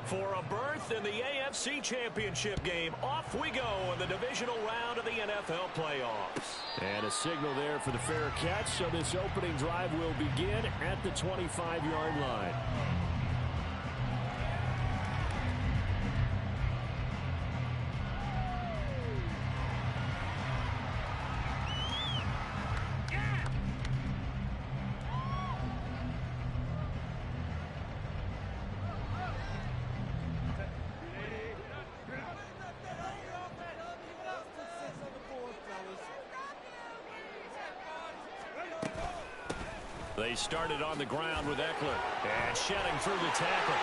For a berth in the AFC Championship game, off we go in the divisional round of the NFL playoffs. And a signal there for the fair catch, so this opening drive will begin at the 25-yard line. They started on the ground with Eckler. And shedding through the tackle.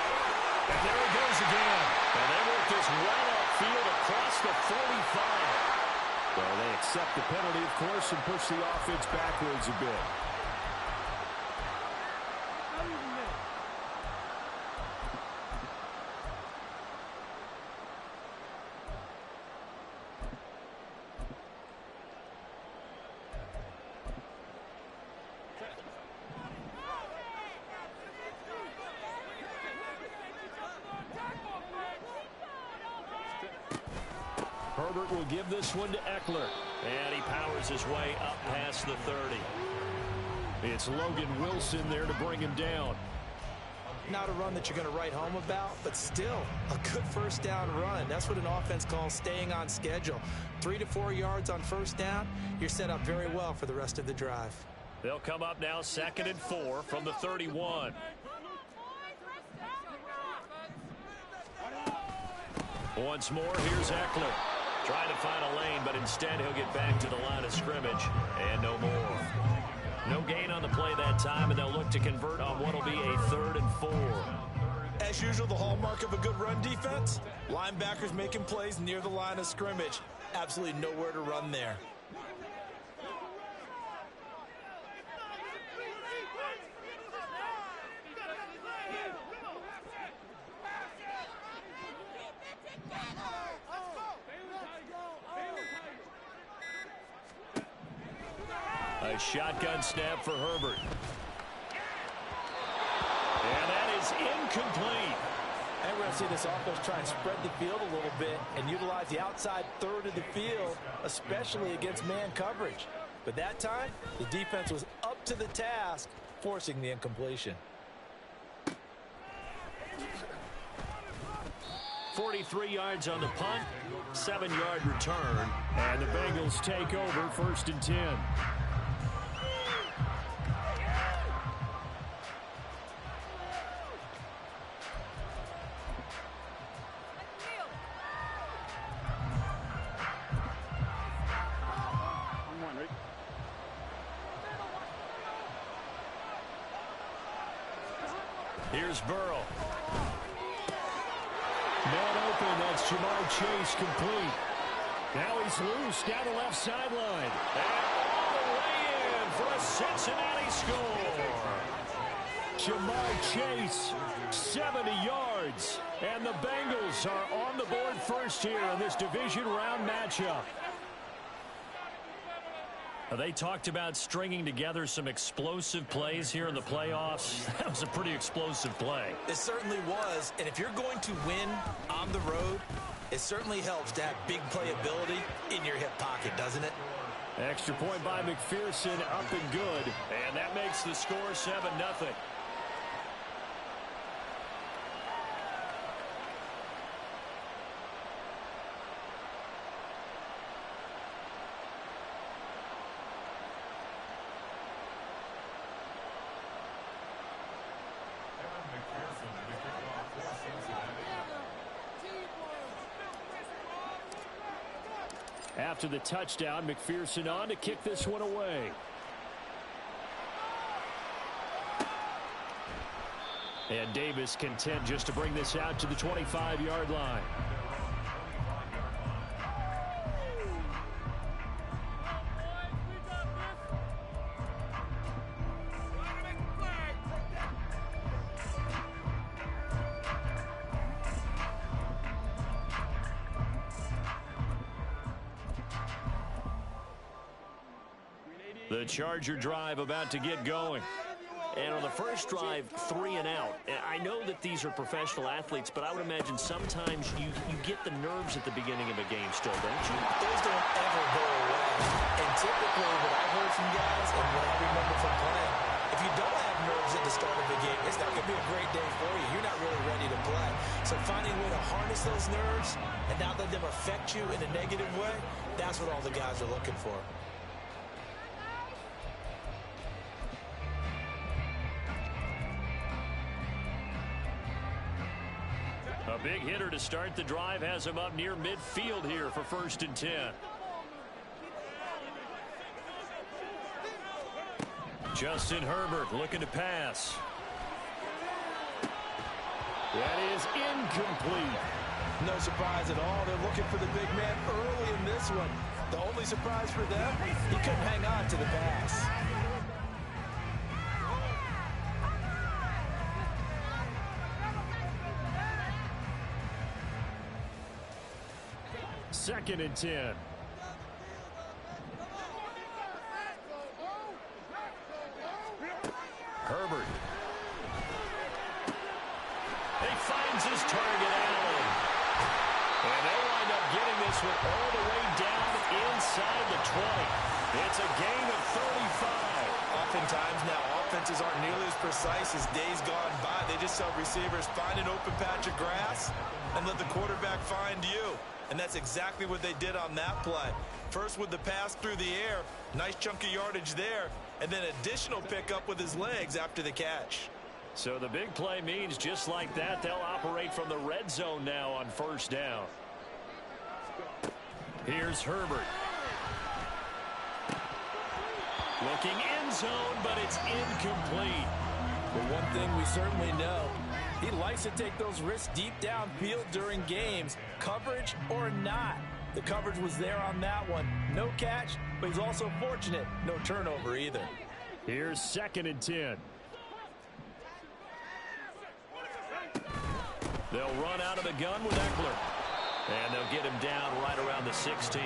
And there it goes again. And they work this well upfield across the 45. Well, they accept the penalty, of course, and push the offense backwards a bit. Herbert will give this one to Eckler. And he powers his way up past the 30. It's Logan Wilson there to bring him down. Not a run that you're going to write home about, but still a good first down run. That's what an offense calls staying on schedule. 3 to 4 yards on first down. You're set up very well for the rest of the drive. They'll come up now 2nd and 4 from the 31. Once more, here's Eckler. Trying to find a lane, but instead he'll get back to the line of scrimmage. And no more. No gain on the play that time, and they'll look to convert on what will be a 3rd and 4. As usual, the hallmark of a good run defense, linebackers making plays near the line of scrimmage. Absolutely nowhere to run there. A shotgun snap for Herbert. And that is incomplete. And we're going to see this offense try and spread the field a little bit and utilize the outside third of the field, especially against man coverage. But that time, the defense was up to the task, forcing the incompletion. 43 yards on the punt, 7-yard return. And the Bengals take over 1st and 10. Here's Burrow. Man open, that's Jamar Chase complete. Now he's loose down the left sideline. And all the way in for a Cincinnati score. Jamar Chase, 70 yards. And the Bengals are on the board first here in this division round matchup. They talked about stringing together some explosive plays here in the playoffs. That was a pretty explosive play. It certainly was. And if you're going to win on the road, it certainly helps to have big playability in your hip pocket, doesn't it? Extra point by McPherson, up and good. And that makes the score 7-0. After the touchdown, McPherson on to kick this one away. And Davis content just to bring this out to the 25-yard line. The Charger drive about to get going. And on the first drive, 3 and out. I know that these are professional athletes, but I would imagine sometimes you get the nerves at the beginning of a game still, don't you? Those don't ever go away. And typically what I've heard from guys and what I remember from playing, if you don't have nerves at the start of a game, it's not going to be a great day for you. You're not really ready to play. So finding a way to harness those nerves and not let them affect you in a negative way, that's what all the guys are looking for. A big hitter to start the drive has him up near midfield here for 1st and 10. Justin Herbert looking to pass. That is incomplete. No surprise at all. They're looking for the big man early in this one. The only surprise for them, he couldn't hang on to the pass. Second and 10. Herbert. He finds his target, Allen. And they wind up getting this one all the way down inside the 20. It's a gain of 35. Oftentimes now, offenses aren't nearly as precise as days gone by. They just tell receivers, find an open patch of grass and let the quarterback find you. And that's exactly what they did on that play. First with the pass through the air, nice chunk of yardage there, and then additional pickup with his legs after the catch. So the big play means just like that, they'll operate from the red zone now on 1st down. Here's Herbert. Looking end zone, but it's incomplete. But one thing we certainly know, he likes to take those risks deep downfield during games, coverage or not. The coverage was there on that one. No catch, but he's also fortunate. No turnover either. Here's 2nd and 10. They'll run out of the gun with Eckler. And they'll get him down right around the 16.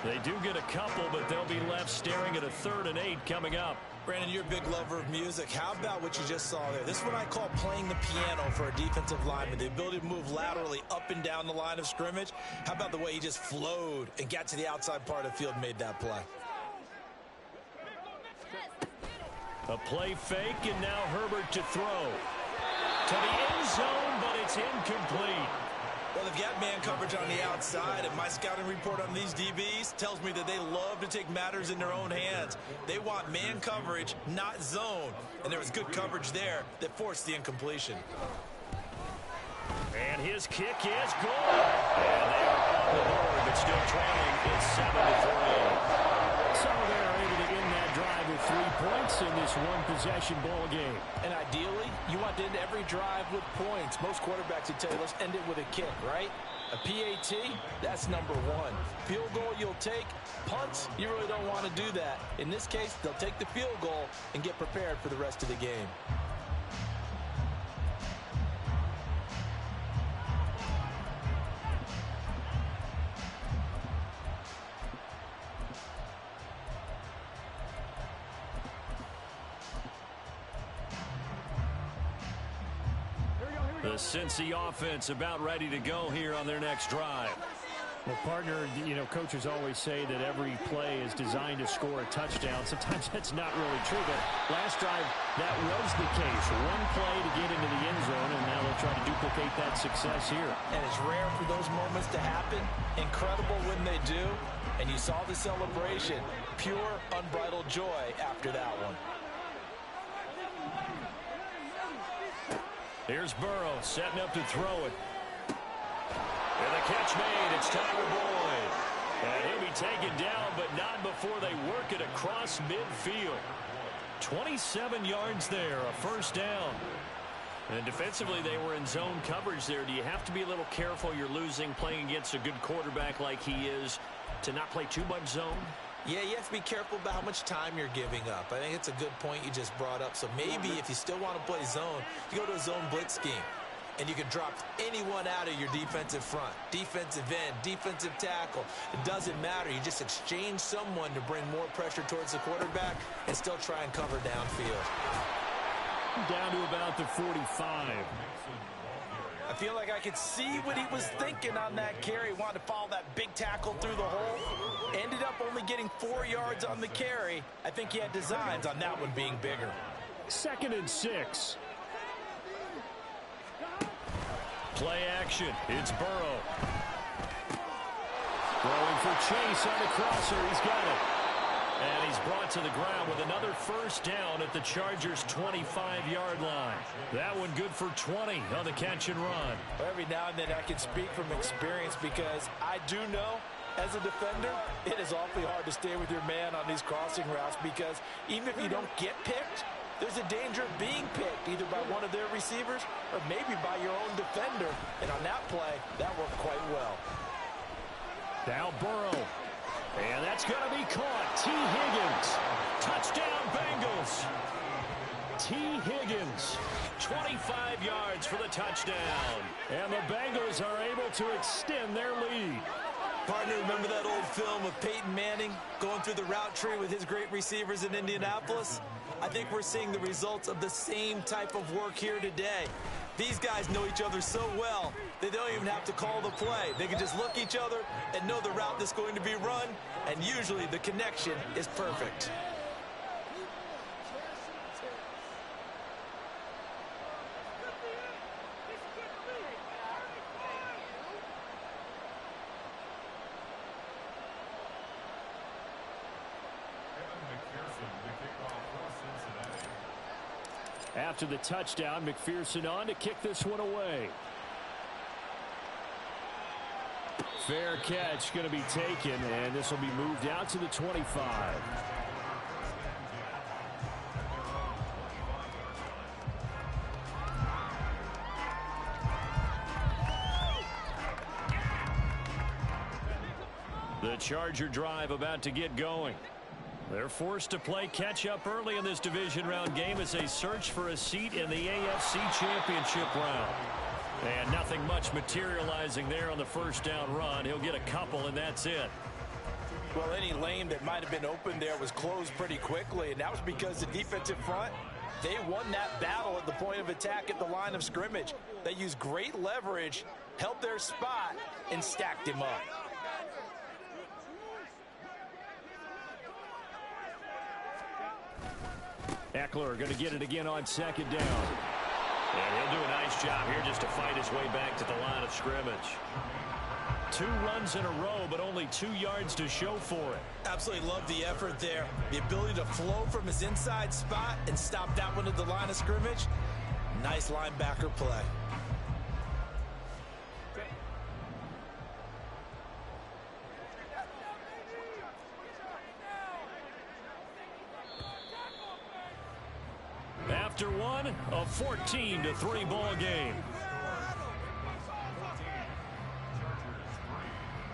They do get a couple, but they'll be left staring at a 3rd and 8 coming up. Brandon, you're a big lover of music. How about what you just saw there? This is what I call playing the piano for a defensive lineman. The ability to move laterally up and down the line of scrimmage. How about the way he just flowed and got to the outside part of the field and made that play? A play fake, and now Herbert to throw. To the end zone, but it's incomplete. Well, they've got man coverage on the outside, and my scouting report on these DBs tells me that they love to take matters in their own hands. They want man coverage, not zone. And there was good coverage there that forced the incompletion. And his kick is good. And they are on the board, but still trailing. It's 7-3. So they're able to end that drive with 3 points in this one-possession ball game. And ideally, you want to end every drive with points. Most quarterbacks would tell you, let's end it with a kick, right? A PAT, that's number 1. Field goal you'll take. Punts, you really don't want to do that. In this case, they'll take the field goal and get prepared for the rest of the game. The Cincy offense about ready to go here on their next drive. Well, partner, coaches always say that every play is designed to score a touchdown. Sometimes that's not really true, but last drive, that was the case. One play to get into the end zone, and now they'll try to duplicate that success here. And it's rare for those moments to happen. Incredible when they do. And you saw the celebration. Pure, unbridled joy after that one. Here's Burrow setting up to throw it. And the catch made. It's Tyler Boyd. And he'll be taken down, but not before they work it across midfield. 27 yards there, a 1st down. And defensively, they were in zone coverage there. Do you have to be a little careful? You're losing, playing against a good quarterback like he is, to not play too much zone? Yeah, you have to be careful about how much time you're giving up. I think it's a good point you just brought up. So maybe if you still want to play zone, you go to a zone blitz scheme. And you can drop anyone out of your defensive front. Defensive end, defensive tackle. It doesn't matter. You just exchange someone to bring more pressure towards the quarterback and still try and cover downfield. Down to about the 45. I feel like I could see what he was thinking on that carry. Wanted to follow that big tackle through the hole. Ended up only getting 4 yards on the carry. I think he had designs on that one being bigger. 2nd and 6. Play action. It's Burrow. Throwing for Chase on the crosser. He's got it. And he's brought to the ground with another first down at the Chargers' 25-yard line. That one good for 20 on the catch and run. Every now and then I can speak from experience because I do know as a defender it is awfully hard to stay with your man on these crossing routes because even if you don't get picked, there's a danger of being picked either by one of their receivers or maybe by your own defender. And on that play, that worked quite well. Now Burrow. And that's going to be caught. T. Higgins. Touchdown, Bengals. T. Higgins. 25 yards for the touchdown. And the Bengals are able to extend their lead. Partner, remember that old film of Peyton Manning going through the route tree with his great receivers in Indianapolis? I think we're seeing the results of the same type of work here today. These guys know each other so well that they don't even have to call the play. They can just look each other and know the route that's going to be run, and usually the connection is perfect. After the touchdown, McPherson on to kick this one away. Fair catch going to be taken, and this will be moved out to the 25. The Charger drive about to get going. They're forced to play catch-up early in this division round game as they search for a seat in the AFC Championship round. And nothing much materializing there on the first down run. He'll get a couple, and that's it. Well, any lane that might have been open there was closed pretty quickly, and that was because the defensive front, they won that battle at the point of attack at the line of scrimmage. They used great leverage, held their spot, and stacked him up. Eckler going to get it again on 2nd down. And he'll do a nice job here just to fight his way back to the line of scrimmage. 2 runs in a row, but only 2 yards to show for it. Absolutely love the effort there. The ability to flow from his inside spot and stop that one at the line of scrimmage. Nice linebacker play. After one, a 14-3 ball game.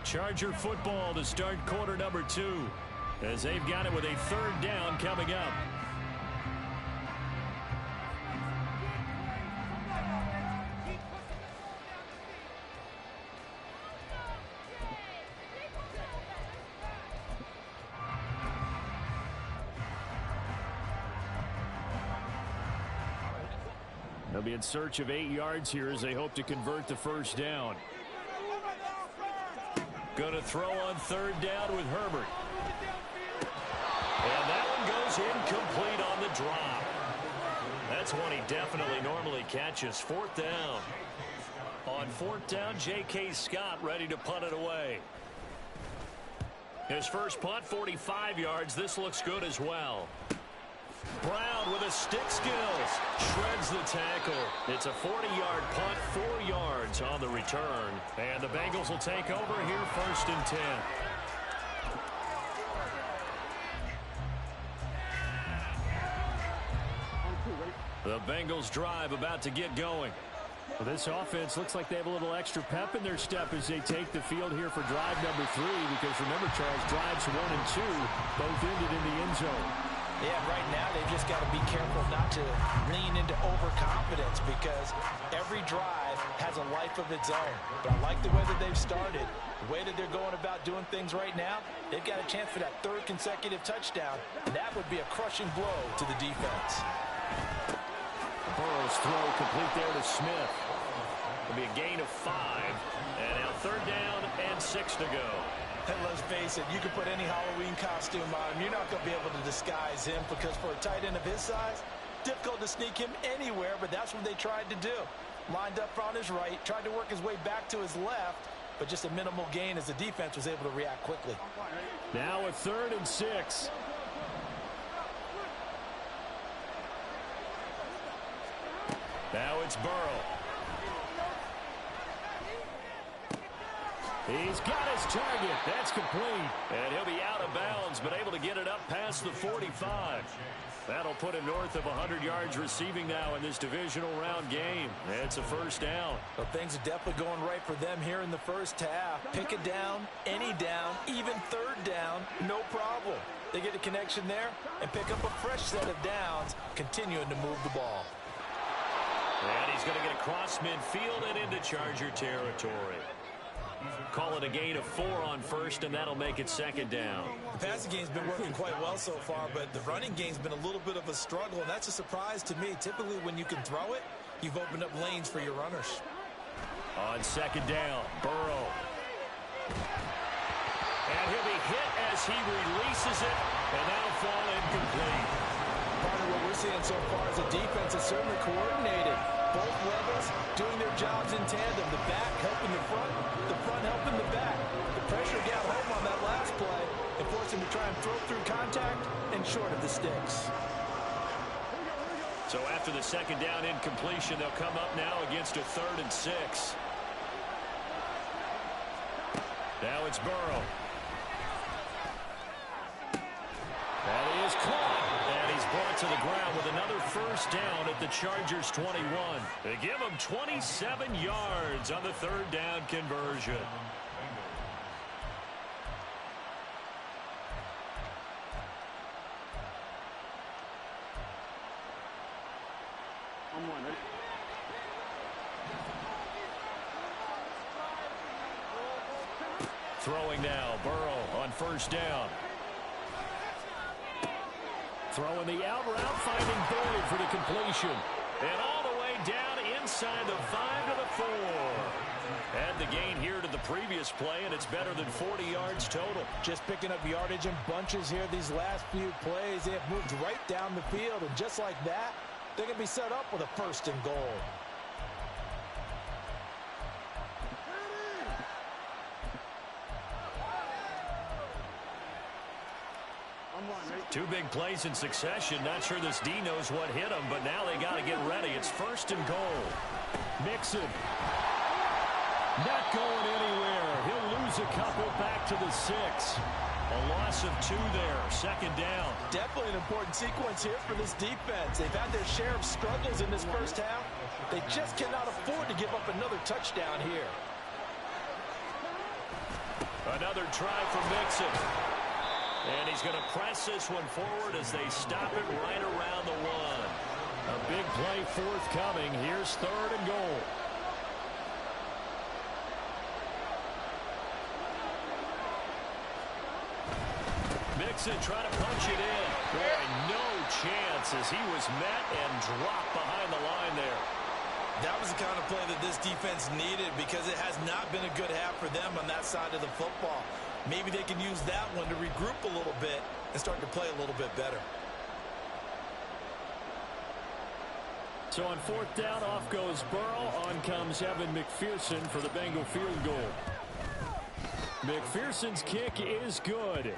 Charger football to start quarter number 2 as they've got it with a 3rd down coming up. They'll be in search of 8 yards here as they hope to convert the first down. Going to throw on 3rd down with Herbert. And that one goes incomplete on the drop. That's one he definitely normally catches. 4th down. On 4th down, J.K. Scott ready to punt it away. His first punt, 45 yards. This looks good as well. Brown with a stick skills. Shreds the tackle. It's a 40-yard punt, 4 yards on the return. And the Bengals will take over here 1st and 10. The Bengals drive about to get going. Well, this offense looks like they have a little extra pep in their step as they take the field here for drive number 3. Because remember, Charles, drives 1 and 2 both ended in the end zone. Yeah, right now they've just got to be careful not to lean into overconfidence because every drive has a life of its own. But I like the way that they've started, the way that they're going about doing things right now. They've got a chance for that 3rd consecutive touchdown, and that would be a crushing blow to the defense. Burrow's throw complete there to Smith. It'll be a gain of 5. And now 3rd down and 6 to go. And let's face it, you can put any Halloween costume on him. You're not going to be able to disguise him because for a tight end of his size, difficult to sneak him anywhere, but that's what they tried to do. Lined up on his right, tried to work his way back to his left, but just a minimal gain as the defense was able to react quickly. Now a 3rd and 6. Now it's Burrow. He's got his target. That's complete. And he'll be out of bounds, but able to get it up past the 45. That'll put him north of 100 yards receiving now in this divisional round game. It's a 1st down. Well, things are definitely going right for them here in the first half. Pick a down, any down, even 3rd down, no problem. They get a connection there and pick up a fresh set of downs, continuing to move the ball. And he's going to get across midfield and into Charger territory. Call it a gain of 4 on 1st, and that'll make it 2nd down. The passing game's been working quite well so far, but the running game's been a little bit of a struggle, and that's a surprise to me. Typically, when you can throw it, you've opened up lanes for your runners. On 2nd down, Burrow. And he'll be hit as he releases it, and that'll fall incomplete. Part of what we're seeing so far is the defense is certainly coordinated. Both levels doing their jobs in tandem. The back helping the front helping the back. The pressure got home on that last play and forced him to try and throw through contact and short of the sticks. So after the 2nd down incompletion, they'll come up now against a 3rd and 6. Now it's Burrow. That is caught. And he's brought to the ground with another 1st down at the Chargers 21. They give him 27 yards on the 3rd down conversion. Throwing now, Burrow on 1st down. Throwing the out route, finding Boyd for the completion. And all the way down inside the 5 to the 4. Had the gain here to the previous play, and it's better than 40 yards total. Just picking up yardage in bunches here these last few plays. They have moved right down the field, and just like that, they're going to be set up with a 1st and goal. Two big plays in succession. Not sure this D knows what hit him, but now they got to get ready. It's 1st and goal. Mixon. Not going anywhere. He'll lose a couple back to the 6. A loss of 2 there. 2nd down. Definitely an important sequence here for this defense. They've had their share of struggles in this first half. They just cannot afford to give up another touchdown here. Another try for Mixon. And he's going to press this one forward as they stop it right around the 1. A big play forthcoming. Here's 3rd and goal. Mixon trying to punch it in. Boy, no chance as he was met and dropped behind the line there. That was the kind of play that this defense needed because it has not been a good half for them on that side of the football. Maybe they can use that one to regroup a little bit and start to play a little bit better. So on 4th down, off goes Burrow. On comes Evan McPherson for the Bengal field goal. McPherson's kick is good.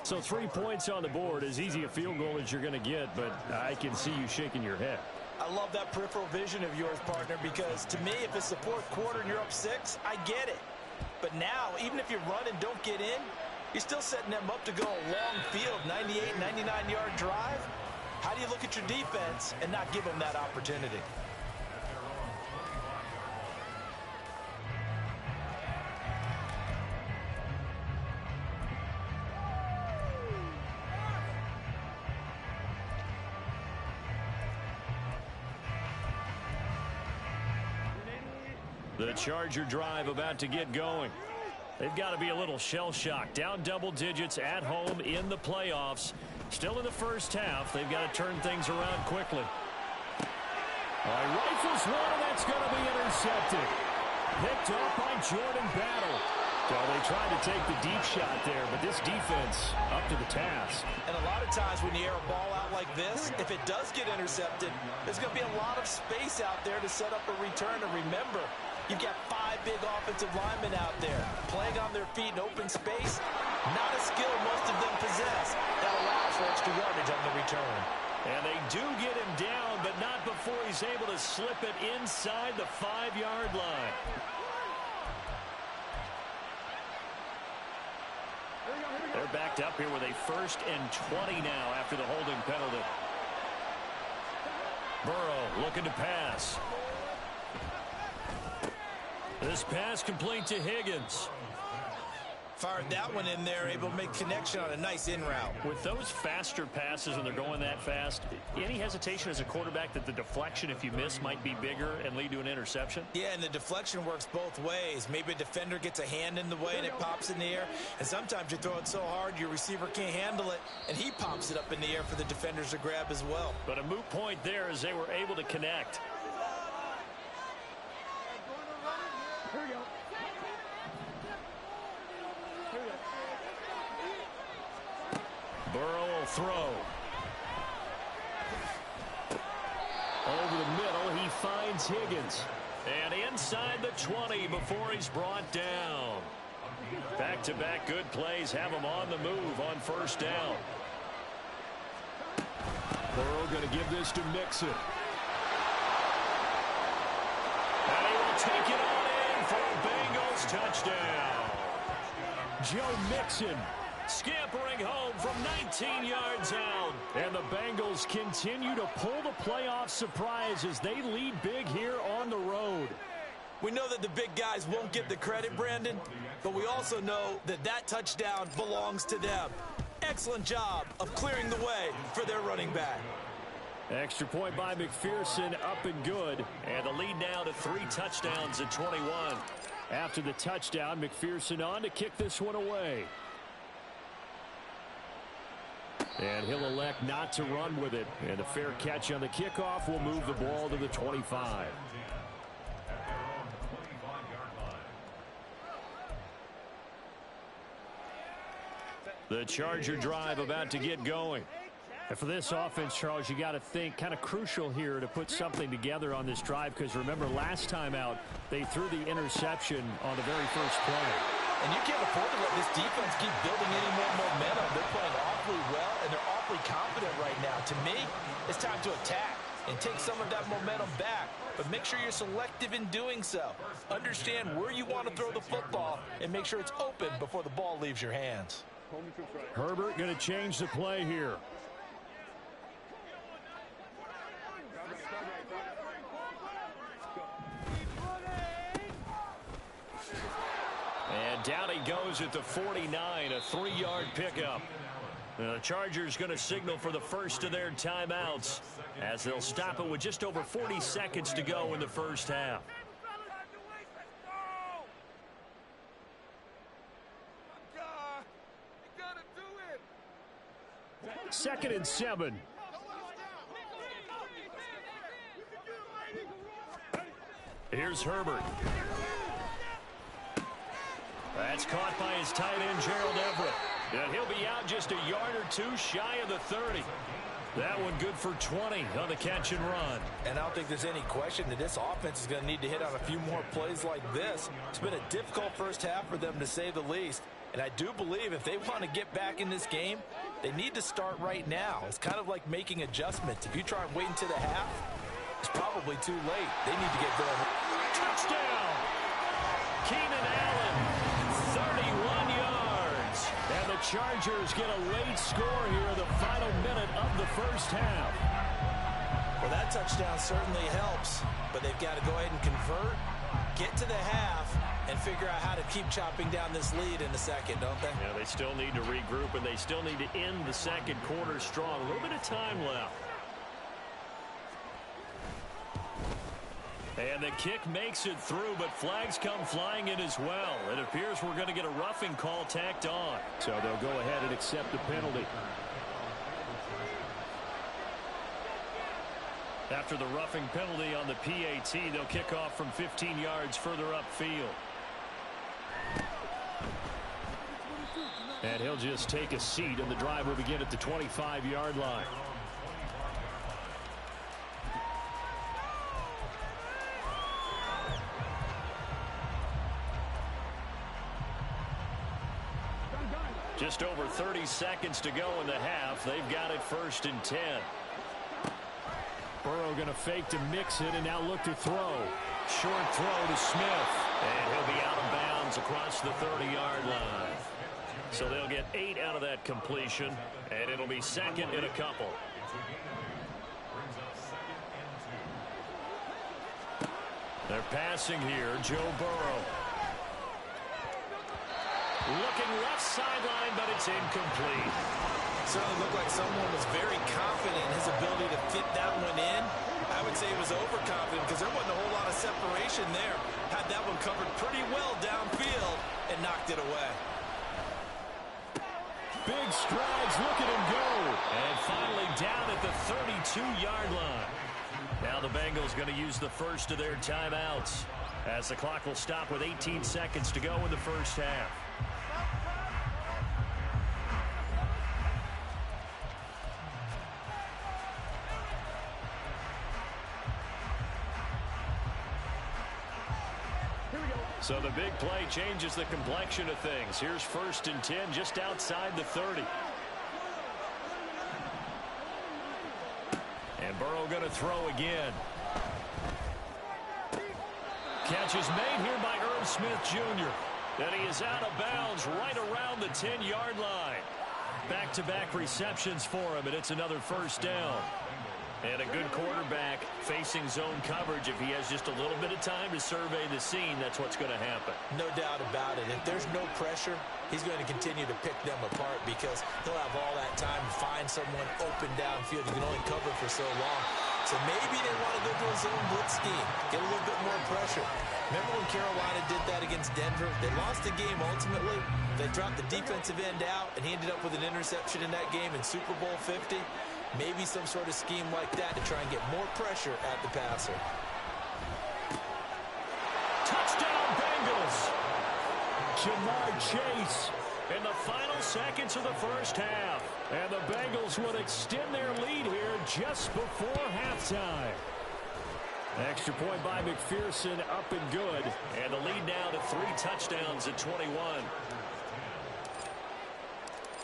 So 3 points on the board. As easy a field goal as you're going to get, but I can see you shaking your head. I love that peripheral vision of yours, partner, because to me, if it's the 4th quarter and you're up 6, I get it. But now, even if you run and don't get in, you're still setting them up to go a long field, 98, 99-yard drive. How do you look at your defense and not give them that opportunity? The Charger drive about to get going. They've got to be a little shell-shocked. Down double digits at home in the playoffs. Still in the first half. They've got to turn things around quickly. Rifles one, and that's going to be intercepted. Picked off by Jordan Battle. So they tried to take the deep shot there, but this defense up to the task. And a lot of times when you air a ball out like this, if it does get intercepted, there's going to be a lot of space out there to set up a return. And remember, you've got 5 big offensive linemen out there playing on their feet in open space. Not a skill most of them possess. That allows for extra yardage on the return. And they do get him down, but not before he's able to slip it inside the 5-yard line. They're backed up here with a 1st and 20 now after the holding penalty. Burrow looking to pass. This pass complete to Higgins. Fired that one in there, able to make connection on a nice in route. With those faster passes when they're going that fast, any hesitation as a quarterback that the deflection, if you miss, might be bigger and lead to an interception? Yeah, and the deflection works both ways. Maybe a defender gets a hand in the way and it pops in the air. And sometimes you throw it so hard your receiver can't handle it, and he pops it up in the air for the defenders to grab as well. But a moot point there as they were able to connect. Here we go. Burrow will throw. Over the middle, he finds Higgins. And inside the 20 before he's brought down. Back-to-back good plays have him on the move on 1st down. Burrow going to give this to Mixon. And he will take it on in for a Bengals touchdown. Joe Mixon Scampering home from 19 yards out. And the Bengals continue to pull the playoff surprise as they lead big here on the road. We know that the big guys won't get the credit, Brandon, but we also know that that touchdown belongs to them. Excellent job of clearing the way for their running back. Extra point by McPherson, up and good. And the lead now to 3 touchdowns at 21. After the touchdown, McPherson on to kick this one away. And he'll elect not to run with it. And a fair catch on the kickoff will move the ball to the 25. The Charger drive about to get going. And for this offense, Charles, you got to think kind of crucial here to put something together on this drive, because remember last time out they threw the interception on the very first play. And you can't afford to let this defense keep building any more momentum. They're playing awfully well, and they're awfully confident right now. To me, it's time to attack and take some of that momentum back. But make sure you're selective in doing so. Understand where you want to throw the football and make sure it's open before the ball leaves your hands. Herbert going to change the play here. And down he goes at the 49, a 3-yard pickup. The Chargers going to signal for the first of their timeouts as they'll stop it with just over 40 seconds to go in the first half. 2nd and 7. Here's Herbert. That's caught by his tight end, Gerald Everett. And he'll be out just a yard or 2 shy of the 30. That one good for 20 on the catch and run. And I don't think there's any question that this offense is going to need to hit on a few more plays like this. It's been a difficult first half for them, to say the least. And I do believe if they want to get back in this game, they need to start right now. It's kind of like making adjustments. If you try and wait until the half, it's probably too late. They need to get going. Touchdown! Keenan Allen, 31 yards. And the Chargers get a late score here in the final minute of the first half. Well, that touchdown certainly helps, but they've got to go ahead and convert, get to the half, and figure out how to keep chopping down this lead in the second, don't they? Yeah, they still need to regroup, and they still need to end the second quarter strong. A little bit of time left. And the kick makes it through, but flags come flying in as well. It appears we're going to get a roughing call tacked on. So they'll go ahead and accept the penalty. After the roughing penalty on the PAT, they'll kick off from 15 yards further upfield. And he'll just take a seat, and the drive will begin at the 25-yard line. Just over 30 seconds to go in the half. They've got it 1st and 10. Burrow going to fake to mix it and now look to throw. Short throw to Smith. And he'll be out of bounds across the 30-yard line. So they'll get 8 out of that completion, and it'll be 2nd and a couple. They're passing here. Joe Burrow. Looking left sideline, but it's incomplete. Certainly looked like someone was very confident in his ability to fit that one in. I would say he was overconfident because there wasn't a whole lot of separation there. Had that one covered pretty well downfield and knocked it away. Big strides. Look at him go. And finally down at the 32-yard line. Now the Bengals going to use the first of their timeouts as the clock will stop with 18 seconds to go in the first half. So the big play changes the complexion of things. Here's 1st and 10 just outside the 30. And Burrow going to throw again. Catch is made here by Irv Smith Jr. And he is out of bounds right around the 10-yard line. Back-to-back receptions for him, and it's another 1st down. And a good quarterback facing zone coverage. If he has just a little bit of time to survey the scene, that's what's going to happen. No doubt about it. If there's no pressure, he's going to continue to pick them apart because he'll have all that time to find someone open downfield. You can only cover for so long. So maybe they want to go to a zone blitz scheme, get a little bit more pressure. Remember when Carolina did that against Denver? They lost the game ultimately. They dropped the defensive end out, and he ended up with an interception in that game in Super Bowl 50. Maybe some sort of scheme like that to try and get more pressure at the passer. Touchdown, Bengals! Jamar Chase in the final seconds of the first half. And the Bengals would extend their lead here just before halftime. Extra point by McPherson, up and good. And the lead now to 3 touchdowns at 21.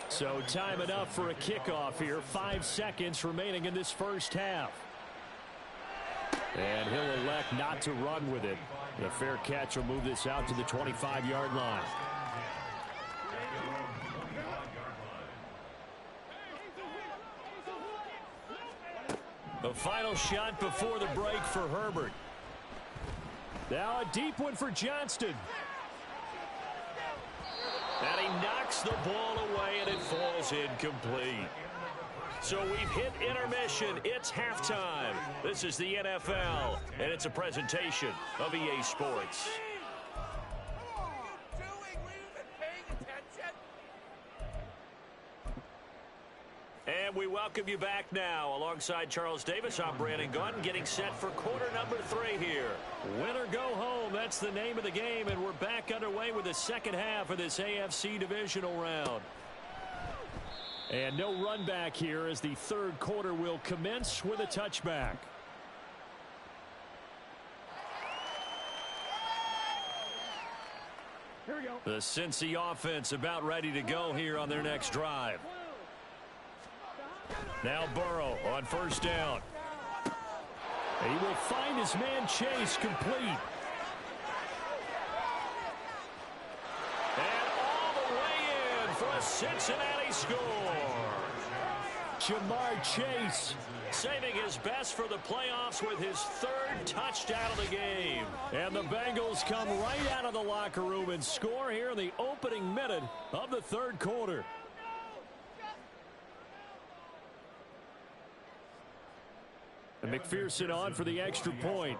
So time enough for a kickoff here. 5 seconds remaining in this first half. And he'll elect not to run with it. The fair catch will move this out to the 25-yard line. The final shot before the break for Herbert. Now a deep one for Johnston. And he knocks the ball away, and it falls incomplete. So we've hit intermission. It's halftime. This is the NFL, and it's a presentation of EA Sports. And we welcome you back now. Alongside Charles Davis, I'm Brandon Gunn, getting set for quarter number 3 here. Win or go home, that's the name of the game, and we're back underway with the second half of this AFC divisional round. And no run back here as the third quarter will commence with a touchback. Here we go. The Cincy offense about ready to go here on their next drive. Now Burrow on first down. He will find his man Chase complete. And all the way in for a Cincinnati score. Jamar Chase saving his best for the playoffs with his 3rd touchdown of the game. And the Bengals come right out of the locker room and score here in the opening minute of the third quarter. And McPherson on for the extra point.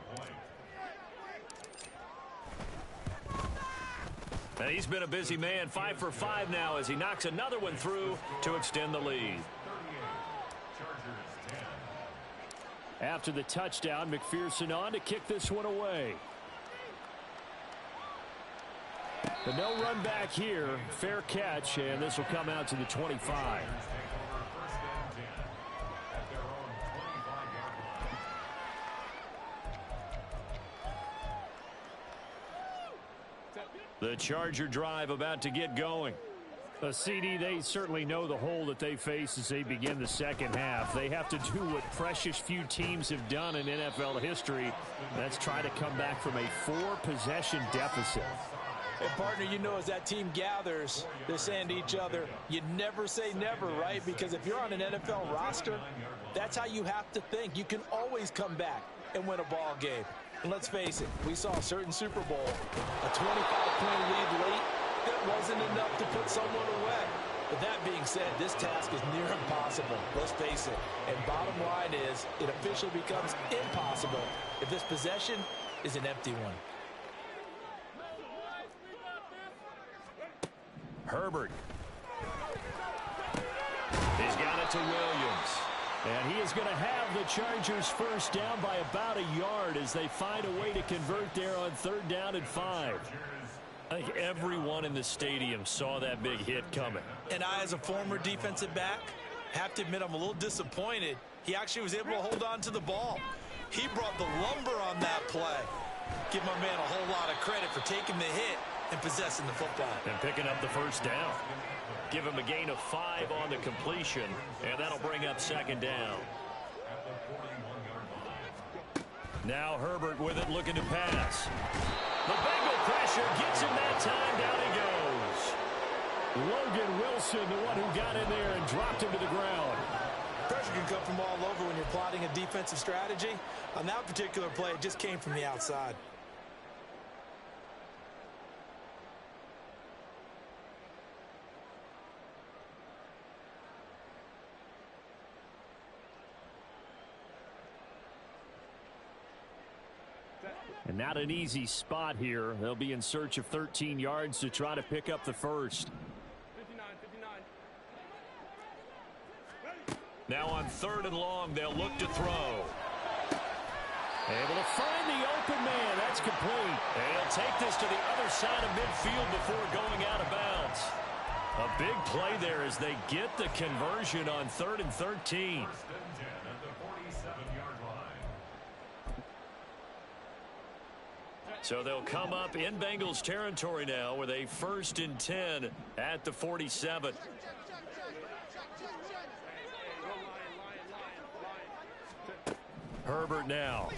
And he's been a busy man, 5 for 5 now as he knocks another one through to extend the lead. After the touchdown, McPherson on to kick this one away. But no run back here. Fair catch, and this will come out to the 25. The Charger drive about to get going. CD, they certainly know the hole that they face as they begin the second half. They have to do what precious few teams have done in NFL history. That's try to come back from a 4-possession deficit. Hey, partner, you know as that team gathers, they're saying to each other, you never say never, right? Because if you're on an NFL roster, that's how you have to think. You can always come back and win a ball game. And let's face it, we saw a certain Super Bowl, a 25-point lead late. That wasn't enough to put someone away. But that being said, this task is near impossible. Let's face it. And bottom line is, it officially becomes impossible if this possession is an empty one. Herbert. He's got it to Williams. And he is going to have the Chargers first down by about a yard as they find a way to convert there on 3rd down and 5. I think everyone in the stadium saw that big hit coming. And I, as a former defensive back, have to admit I'm a little disappointed. He actually was able to hold on to the ball. He brought the lumber on that play. Give my man a whole lot of credit for taking the hit and possessing the football. And picking up the first down. Give him a gain of 5 on the completion, and that'll bring up 2nd down. Now Herbert with it, looking to pass. The Bengal pressure gets him that time. Down he goes. Logan Wilson, the one who got in there and dropped him to the ground. Pressure can come from all over when you're plotting a defensive strategy. On that particular play, it just came from the outside. And not an easy spot here. They'll be in search of 13 yards to try to pick up the first. 59. Now on 3rd and long, they'll look to throw. Able to find the open man. That's complete. And he'll take this to the other side of midfield before going out of bounds. A big play there as they get the conversion on 3rd and 13. So they'll come up in Bengals territory now with a 1st and 10 at the 47. Herbert now.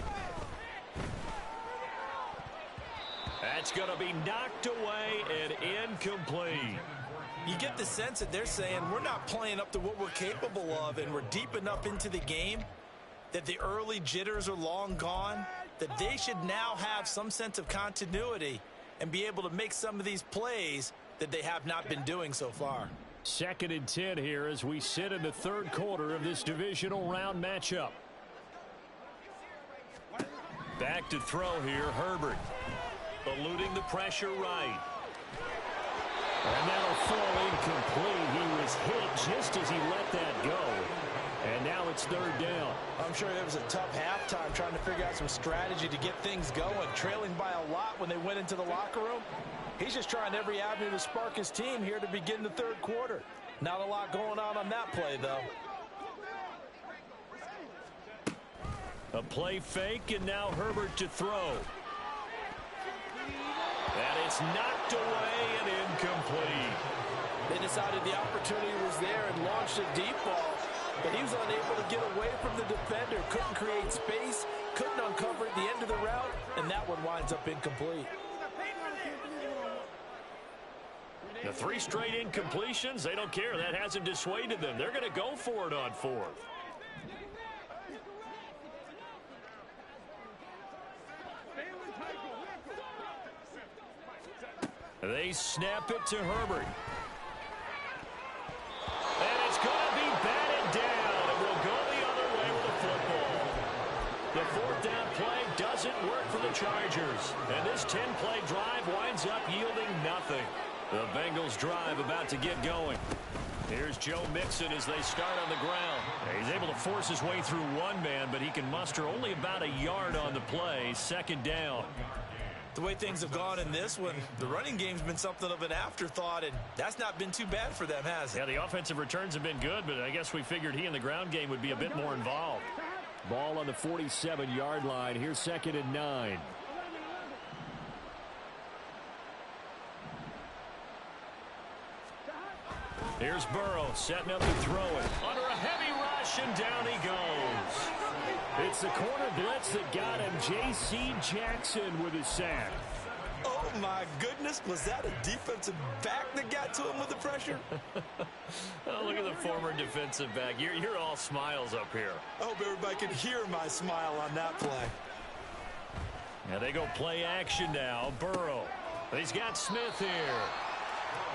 That's going to be knocked away and incomplete. You get the sense that they're saying we're not playing up to what we're capable of, and we're deep enough into the game that the early jitters are long gone, that they should now have some sense of continuity and be able to make some of these plays that they have not been doing so far. 2nd and 10 here as we sit in the 3rd quarter of this divisional round matchup. Back to throw here, Herbert. Eluding the pressure right. And that'll fall incomplete. He was hit just as he let that go. And now it's 3rd down. I'm sure it was a tough halftime trying to figure out some strategy to get things going. Trailing by a lot when they went into the locker room. He's just trying every avenue to spark his team here to begin the 3rd quarter. Not a lot going on that play, though. A play fake, and now Herbert to throw. And it's knocked away and incomplete. They decided the opportunity was there and launched a deep ball. But he was unable to get away from the defender. Couldn't create space. Couldn't uncover at the end of the route. And that one winds up incomplete. The 3 straight incompletions, they don't care. That hasn't dissuaded them. They're going to go for it on 4th. They snap it to Herbert. And it's going to be batted down. It will go the other way with the football. The 4th down play doesn't work for the Chargers. And this 10-play drive winds up yielding nothing. The Bengals drive about to get going. Here's Joe Mixon as they start on the ground. He's able to force his way through one man, but he can muster only about a yard on the play. Second down. The way things have gone in this one, the running game's been something of an afterthought, and that's not been too bad for them, has it? Yeah, the offensive returns have been good, but I guess we figured he in the ground game would be a bit more involved. Ball on the 47-yard line. Here's 2nd and 9. Here's Burrow setting up to throw it. Under a heavy rush, and down he goes. It's the corner blitz that got him. J.C. Jackson with his sack. Oh, my goodness. Was that a defensive back that got to him with the pressure? Oh, look at the former defensive back. You're all smiles up here. I hope everybody can hear my smile on that play. Now they go play action now. Burrow. He's got Smith here.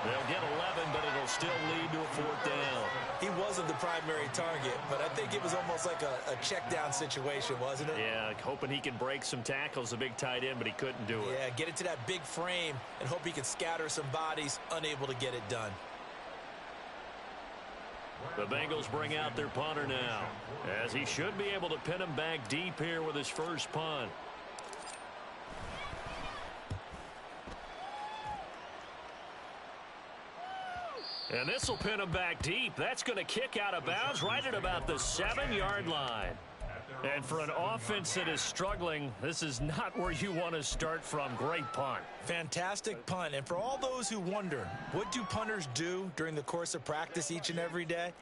They'll get 11, but it'll still lead to a 4th down. He wasn't the primary target, but I think it was almost like a check down situation, wasn't it? Yeah, hoping he can break some tackles, a big tight end, but he couldn't do it. Yeah, get into that big frame and hope he can scatter some bodies, unable to get it done. The Bengals bring out their punter now, as he should be able to pin him back deep here with his first punt. And this will pin him back deep. That's going to kick out of bounds right at about the 7-yard line. And for an offense that is struggling, this is not where you want to start from. Great punt. Fantastic punt. And for all those who wonder, what do punters do during the course of practice each and every day?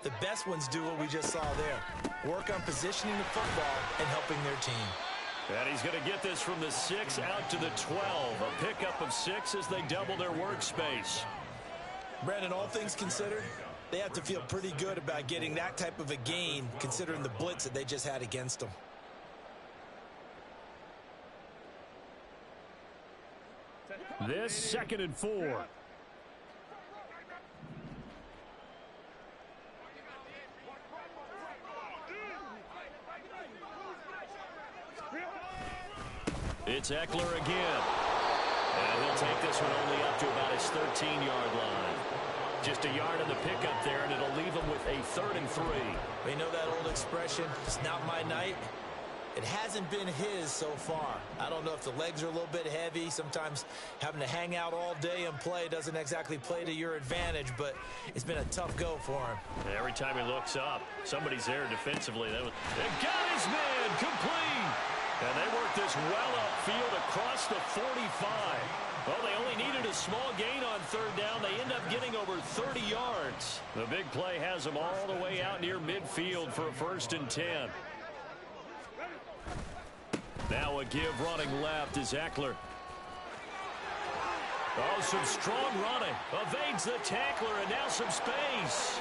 The best ones do what we just saw there. Work on positioning the football and helping their team. And he's going to get this from the 6 out to the 12. A pickup of 6 as they double their workspace. Brandon, all things considered, they have to feel pretty good about getting that type of a gain, considering the blitz that they just had against them. This 2nd and 4. It's Eckler again. And he'll take this one only up to about his 13-yard line. Just a yard on the pickup there, and it'll leave him with a 3rd and 3. We know that old expression, it's not my night. It hasn't been his so far. I don't know if the legs are a little bit heavy. Sometimes having to hang out all day and play doesn't exactly play to your advantage, but it's been a tough go for him. Every time he looks up, somebody's there defensively. They got his man complete. And they work this well upfield across the 45. Well, they only needed a small gain on 3rd down. They end up getting over 30 yards. The big play has them all the way out near midfield for a 1st and 10. Now a give running left is Eckler. Oh, some strong running. Evades the tackler, and now some space.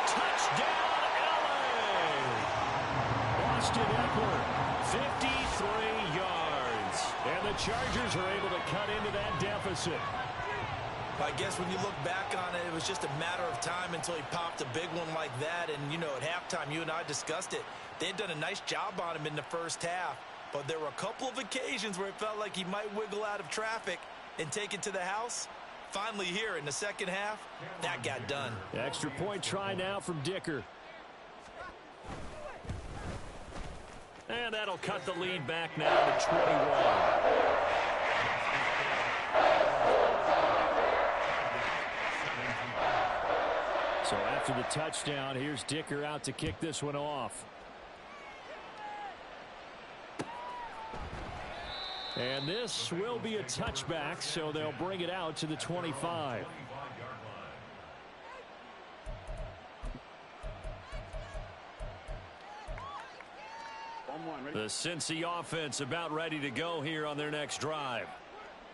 Touchdown, LA! Austin Eckler, 53 yards. And the Chargers are able to cut into that deficit. I guess when you look back on it, it was just a matter of time until he popped a big one like that. And, you know, at halftime, you and I discussed it. They had done a nice job on him in the first half. But there were a couple of occasions where it felt like he might wiggle out of traffic and take it to the house. Finally here in the second half, that got done. Extra point try now from Dicker. And that'll cut the lead back now to 21. So after the touchdown, here's Dicker out to kick this one off. And this will be a touchback, so they'll bring it out to the 25. The Cincy offense about ready to go here on their next drive.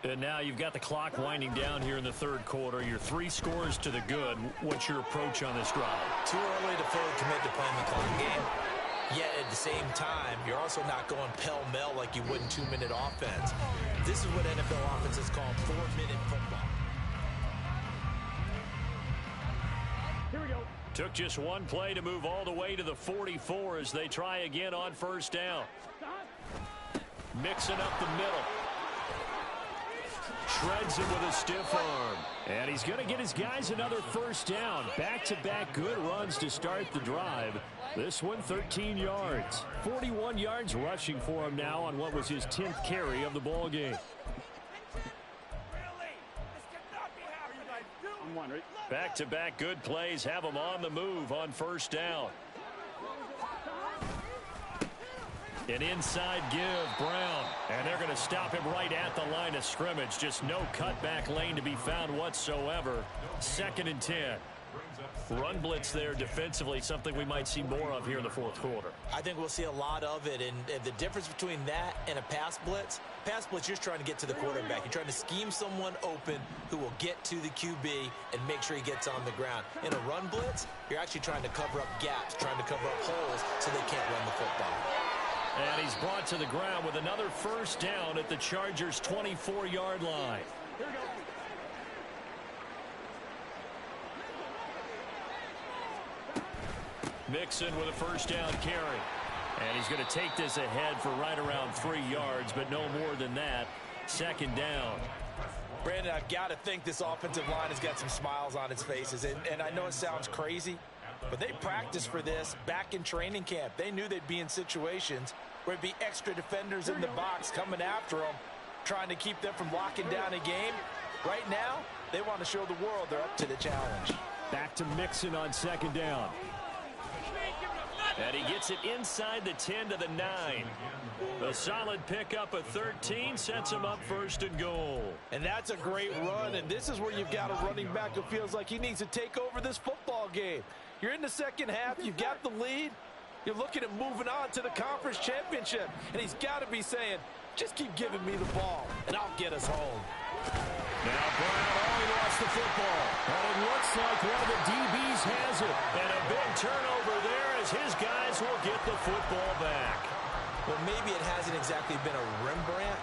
And now you've got the clock winding down here in the 3rd quarter. Your 3 scores to the good. What's your approach on this drive? Too early to fully commit to playing the clock game. Yet at the same time, you're also not going pell-mell like you would in 2-minute offense. This is what NFL offenses call 4-minute football. Here we go. Took just one play to move all the way to the 44 as they try again on 1st down. Mixing up the middle. Shreds him with a stiff arm. And he's going to get his guys another first down. Back-to-back good runs to start the drive. This one 13 yards. 41 yards rushing for him now on what was his 10th carry of the ball game. Back-to-back good plays have him on the move on first down. An inside give, Brown. And they're going to stop him right at the line of scrimmage. Just no cutback lane to be found whatsoever. 2nd and 10. Run blitz there defensively, something we might see more of here in the fourth quarter. I think we'll see a lot of it, and the difference between that and a pass blitz, you're just trying to get to the quarterback. You're trying to scheme someone open who will get to the QB and make sure he gets on the ground. In a run blitz, you're actually trying to cover up gaps, trying to cover up holes so they can't run the football. And he's brought to the ground with another first down at the Chargers' 24-yard line. Here we go. Mixon with a first down carry. And he's going to take this ahead for right around 3 yards, but no more than that. 2nd down. Brandon, I've got to think this offensive line has got some smiles on its faces. And I know it sounds crazy, but they practiced for this back in training camp. They knew they'd be in situations where it'd be extra defenders in the box coming after them, trying to keep them from locking down a game. Right now, they want to show the world they're up to the challenge. Back to Mixon on 2nd down. And he gets it inside the 10 to the 9. A solid pickup of 13 sets him up 1st and goal. And that's a great run, and this is where you've got a running back who feels like he needs to take over this football game. You're in the second half, you've got the lead, you're looking at moving on to the conference championship, and he's got to be saying, just keep giving me the ball, and I'll get us home. Now Brown, he lost the football. And it looks like one of the DBs has it. And a big turnover there as his guys will get the football back. Well, maybe it hasn't exactly been a Rembrandt,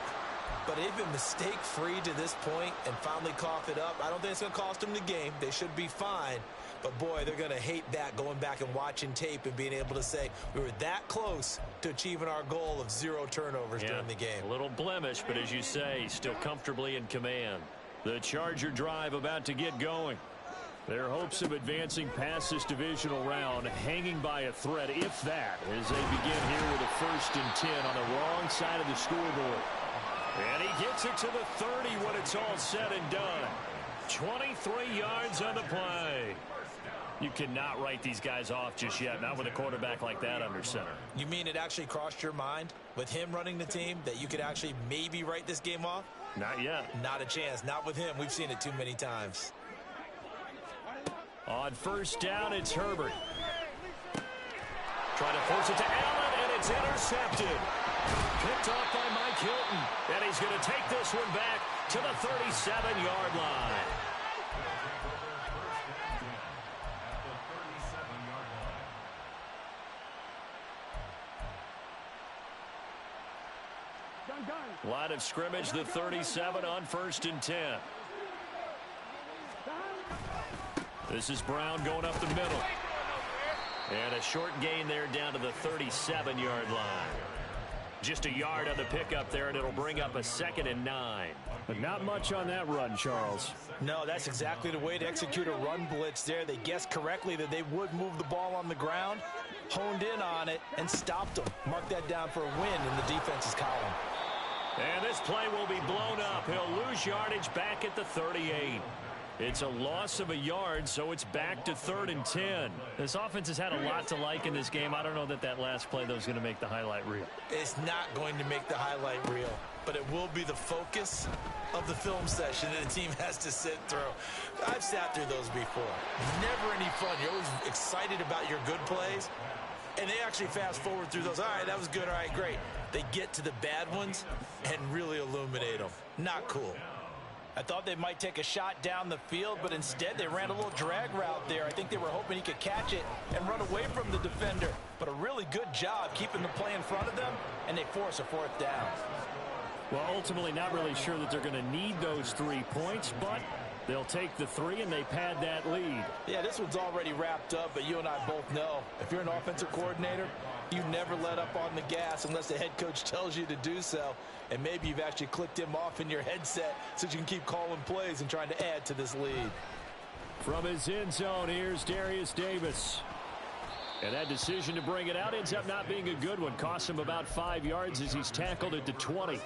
but they've been mistake-free to this point and finally cough it up. I don't think it's going to cost them the game. They should be fine. But, boy, they're going to hate that, going back and watching tape and being able to say we were that close to achieving our goal of 0 turnovers during the game. A little blemish, but as you say, still comfortably in command. The Charger drive about to get going. Their hopes of advancing past this divisional round hanging by a thread, if that, as they begin here with a 1st and 10 on the wrong side of the scoreboard. And he gets it to the 30 when it's all said and done. 23 yards on the play. You cannot write these guys off just yet, not with a quarterback like that under center. You mean it actually crossed your mind with him running the team that you could actually maybe write this game off? Not yet. Not a chance. Not with him. We've seen it too many times. On 1st down, it's Herbert. Trying to force it to Allen, and it's intercepted. Picked off by Mike Hilton. And he's going to take this one back to the 37-yard line. Line of scrimmage, the 37 on 1st and 10. This is Brown going up the middle. And a short gain there down to the 37-yard line. Just a yard on the pickup there, and it'll bring up a 2nd and 9. But not much on that run, Charles. No, that's exactly the way to execute a run blitz there. They guessed correctly that they would move the ball on the ground, honed in on it, and stopped them. Mark that down for a win in the defense's column. And this play will be blown up. He'll lose yardage back at the 38. It's a loss of a yard, so it's back to 3rd and 10. This offense has had a lot to like in this game. I don't know that last play, though, is going to make the highlight reel. It's not going to make the highlight reel, but it will be the focus of the film session that the team has to sit through. I've sat through those before. Never any fun. You're always excited about your good plays, and they actually fast forward through those. All right, that was good. All right, great. They get to the bad ones and really illuminate them. Not cool. I thought they might take a shot down the field, but instead they ran a little drag route there. I think they were hoping he could catch it and run away from the defender. But a really good job keeping the play in front of them, and they force a 4th down. Well, ultimately not really sure that they're going to need those 3 points, but they'll take the 3 and they pad that lead. Yeah, this one's already wrapped up, but you and I both know if you're an offensive coordinator, You never let up on the gas unless the head coach tells you to do so. And maybe you've actually clicked him off in your headset so you can keep calling plays and trying to add to this lead. From his end zone, here's Darius Davis. And that decision to bring it out ends up not being a good one. Costs him about 5 yards as he's tackled at the 20.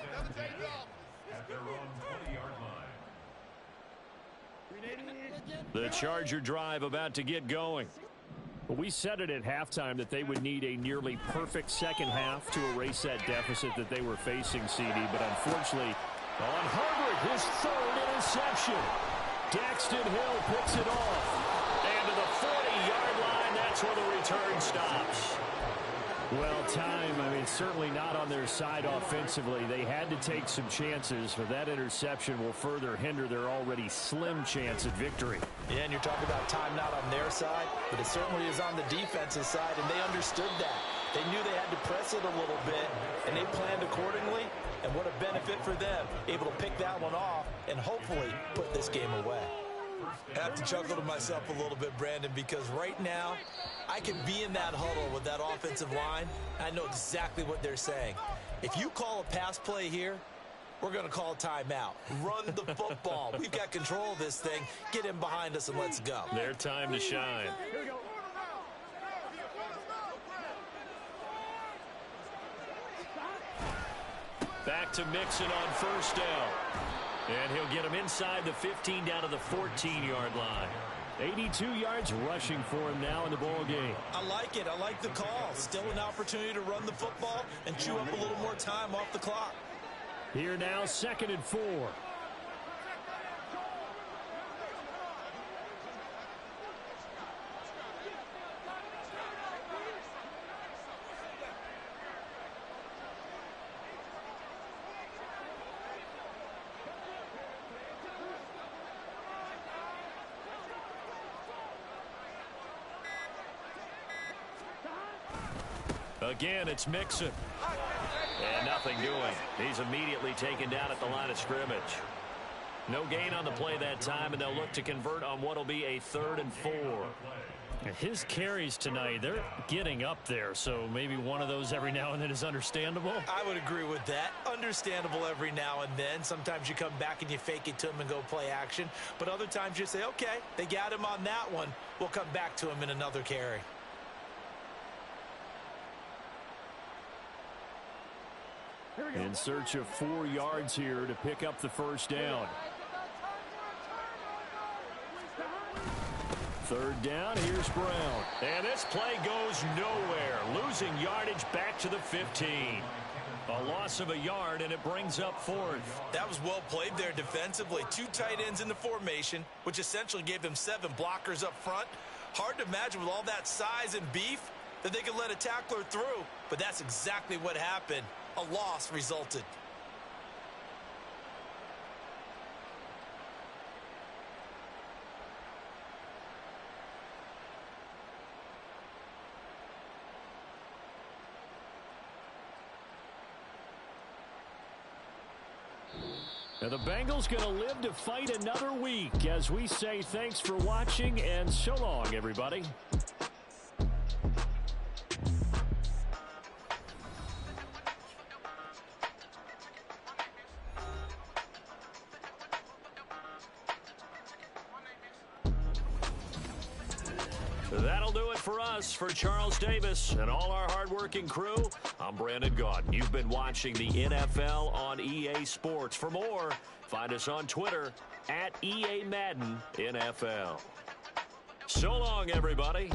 The Charger drive about to get going. Well, we said it at halftime that they would need a nearly perfect second half to erase that deficit that they were facing, CD. But unfortunately, on Herbert, his third interception. Daxton Hill picks it off. And to the 40-yard line, that's where the return stops. Well, time, certainly not on their side offensively. They had to take some chances, but that interception will further hinder their already slim chance at victory. Yeah, and you're talking about time not on their side, but it certainly is on the defensive side, and they understood that. They knew they had to press it a little bit, and they planned accordingly, and what a benefit for them, able to pick that one off and hopefully put this game away. I have to chuckle to myself a little bit, Brandon, because right now I could be in that huddle with that offensive line. I know exactly what they're saying. If you call a pass play here, we're going to call a timeout. Run the football. We've got control of this thing. Get in behind us and let's go. Their time to shine. Here we go. Back to Mixon on first down. And he'll get him inside the 15 down to the 14-yard line. 82 yards rushing for him now in the ball game. I like it. I like the call. Still an opportunity to run the football and chew up a little more time off the clock. Here now, 2nd and 4. Again, it's Mixon. And nothing doing. He's immediately taken down at the line of scrimmage. No gain on the play that time, and they'll look to convert on what will be a 3rd and 4. His carries tonight, they're getting up there, so maybe one of those every now and then is understandable. I would agree with that. Understandable every now and then. Sometimes you come back and you fake it to him and go play action. But other times you say, okay, they got him on that one. We'll come back to him in another carry. In search of 4 yards here to pick up the first down. 3rd down, here's Brown. And this play goes nowhere. Losing yardage back to the 15. A loss of a yard, and it brings up 4th. That was well played there defensively. 2 tight ends in the formation, which essentially gave them 7 blockers up front. Hard to imagine with all that size and beef that they could let a tackler through, but that's exactly what happened. A loss resulted. Now the Bengals going to live to fight another week as we say thanks for watching and so long, everybody. That'll do it for us. For Charles Davis and all our hardworking crew, I'm Brandon Gaudin. You've been watching the NFL on EA Sports. For more, find us on Twitter @EA Madden NFL. So long, everybody.